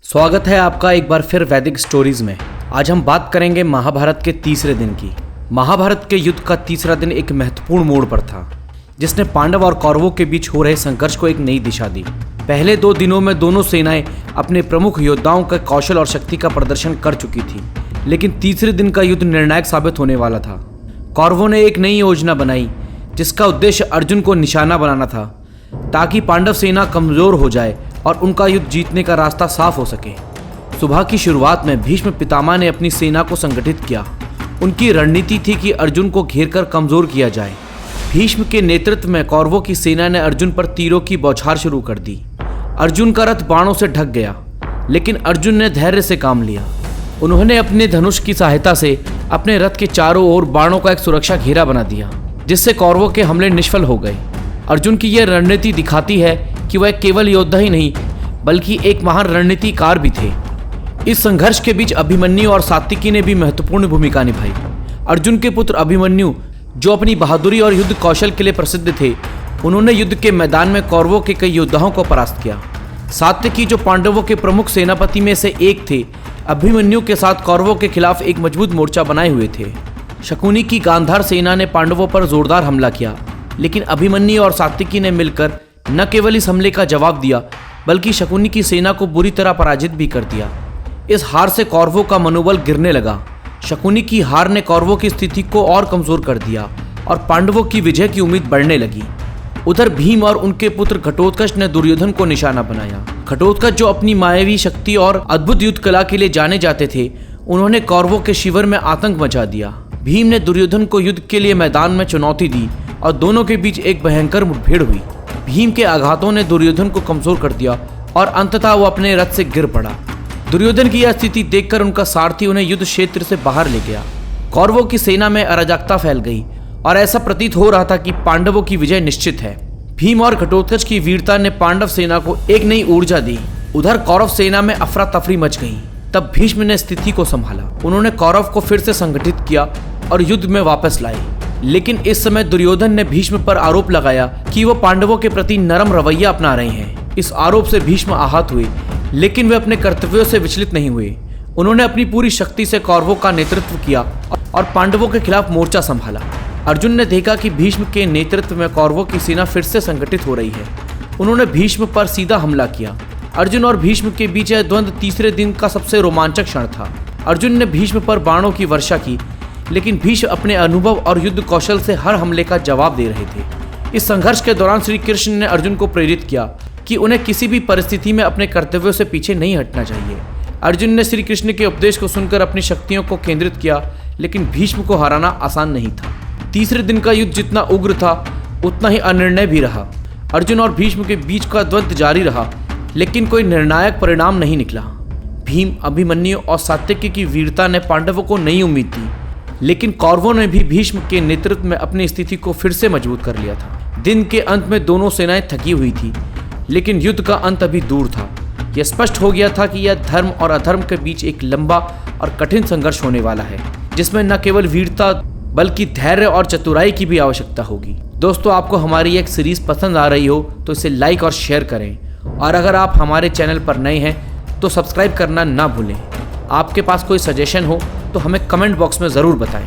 स्वागत है आपका एक बार फिर वैदिक स्टोरीज में। आज हम बात करेंगे महाभारत के तीसरे दिन की। महाभारत के युद्ध का तीसरा दिन एक महत्वपूर्ण मोड़ पर था, जिसने पांडव और कौरवों के बीच हो रहे संघर्ष को एक नई दिशा दी। पहले 2 दिनों में दोनों सेनाएं अपने प्रमुख योद्धाओं के कौशल और शक्ति का प्रदर्शन कर चुकी थी, लेकिन तीसरे दिन का युद्ध निर्णायक साबित होने वाला था। कौरवों ने एक नई योजना बनाई, जिसका उद्देश्य अर्जुन को निशाना बनाना था, ताकि पांडव सेना कमजोर हो जाए और उनका युद्ध जीतने का रास्ता साफ हो सके। सुबह की शुरुआत में भीष्म पितामह ने अपनी सेना को संगठित किया। उनकी रणनीति थी कि अर्जुन को घेरकर कमजोर किया जाए। भीष्म के नेतृत्व में कौरवों की सेना ने अर्जुन पर तीरों की बौछार शुरू कर दी। अर्जुन का रथ बाणों से ढक गया, लेकिन अर्जुन ने धैर्य से काम लिया। उन्होंने अपने धनुष की सहायता से अपने रथ के चारों ओर बाणों का एक सुरक्षा घेरा बना दिया, जिससे कौरवों के हमले निष्फल हो गए। अर्जुन की यह रणनीति दिखाती है कि वह केवल योद्धा ही नहीं, बल्कि एक महान रणनीतिकार भी थे। इस संघर्ष के बीच अभिमन्यु और सात्विकी ने भी महत्वपूर्ण भूमिका निभाई। अर्जुन के पुत्र अभिमन्यु, जो अपनी बहादुरी और युद्ध कौशल के लिए प्रसिद्ध थे, उन्होंने युद्ध के मैदान में कौरवों के कई योद्धाओं को परास्त किया। सात्विकी, जो पांडवों के प्रमुख सेनापति में से एक थे, अभिमन्यु के साथ कौरवों के खिलाफ एक मजबूत मोर्चा बनाए हुए थे। शकुनी की गांधार सेना ने पांडवों पर जोरदार हमला किया, लेकिन अभिमन्यु और सात्विकी ने मिलकर न केवल इस हमले का जवाब दिया, बल्कि शकुनी की सेना को बुरी तरह पराजित भी कर दिया। इस हार से कौरवों का मनोबल गिरने लगा। शकुनी की हार ने कौरवों की स्थिति को और कमजोर कर दिया और पांडवों की विजय की उम्मीद बढ़ने लगी। उधर भीम और उनके पुत्र घटोत्कच ने दुर्योधन को निशाना बनाया। घटोत्कच, जो अपनी मायावी शक्ति और अद्भुत युद्ध कला के लिए जाने जाते थे, उन्होंने कौरवों के शिविर में आतंक मचा दिया। भीम ने दुर्योधन को युद्ध के लिए मैदान में चुनौती दी और दोनों के बीच एक भयंकर मुठभेड़ हुई। भीम के आघातों ने दुर्योधन को कमजोर कर दिया और अंततः वो अपने रथ से गिर पड़ा। दुर्योधन की यह स्थिति देखकर उनका सारथी उन्हें युद्ध क्षेत्र से बाहर ले गया। कौरवों की सेना में अराजकता फैल गई और ऐसा प्रतीत हो रहा था कि पांडवों की विजय निश्चित है। भीम और घटोत्कच की वीरता ने पांडव सेना को एक नई ऊर्जा दी। उधर कौरव सेना में अफरा तफरी मच गई। तब भीष्म ने स्थिति को संभाला। उन्होंने कौरव को फिर से संगठित किया और युद्ध में वापस लाए। लेकिन इस समय दुर्योधन ने भीष्म पर आरोप लगाया कि वो पांडवों के प्रति नरम रवैया अपना रहे हैं। इस आरोप से भीष्म आहत हुए, लेकिन वे अपने कर्तव्यों से विचलित नहीं हुए। उन्होंने अपनी पूरी शक्ति से कौरवों का नेतृत्व किया और पांडवों के खिलाफ मोर्चा संभाला। अर्जुन ने देखा कि भीष्म के नेतृत्व में कौरवों की सेना फिर से संगठित हो रही है। उन्होंने भीष्म पर सीधा हमला किया। अर्जुन और भीष्म के बीच यह द्वंद्व तीसरे दिन का सबसे रोमांचक क्षण था। अर्जुन ने भीष्म पर बाणों की वर्षा की, लेकिन भीष्म अपने अनुभव और युद्ध कौशल से हर हमले का जवाब दे रहे थे। इस संघर्ष के दौरान श्री कृष्ण ने अर्जुन को प्रेरित किया कि उन्हें किसी भी परिस्थिति में अपने कर्तव्यों से पीछे नहीं हटना चाहिए। अर्जुन ने श्री कृष्ण के उपदेश को सुनकर अपनी शक्तियों को केंद्रित किया, लेकिन भीष्म को हराना आसान नहीं था। तीसरे दिन का युद्ध जितना उग्र था, उतना ही अनिर्णय भी रहा। अर्जुन और भीष्म के बीच का द्वंद्व जारी रहा, लेकिन कोई निर्णायक परिणाम नहीं निकला। भीम, अभिमन्यु और सात्विकी की वीरता ने पांडवों को नई उम्मीद दी, लेकिन कौरवों ने भी भीष्म के नेतृत्व में अपनी स्थिति को फिर से मजबूत कर लिया था। दिन के अंत में दोनों सेनाएं थकी हुई थी, लेकिन युद्ध का अंत अभी दूर था। यह स्पष्ट हो गया था कि यह धर्म और अधर्म के बीच एक लंबा और कठिन संघर्ष होने वाला है, जिसमें न केवल वीरता बल्कि धैर्य और चतुराई की भी आवश्यकता होगी। दोस्तों, आपको हमारी एक सीरीज पसंद आ रही हो तो इसे लाइक और शेयर करें, और अगर आप हमारे चैनल पर नए हैं तो सब्सक्राइब करना ना भूलें। आपके पास कोई सजेशन हो तो हमें कमेंट बॉक्स में ज़रूर बताएं।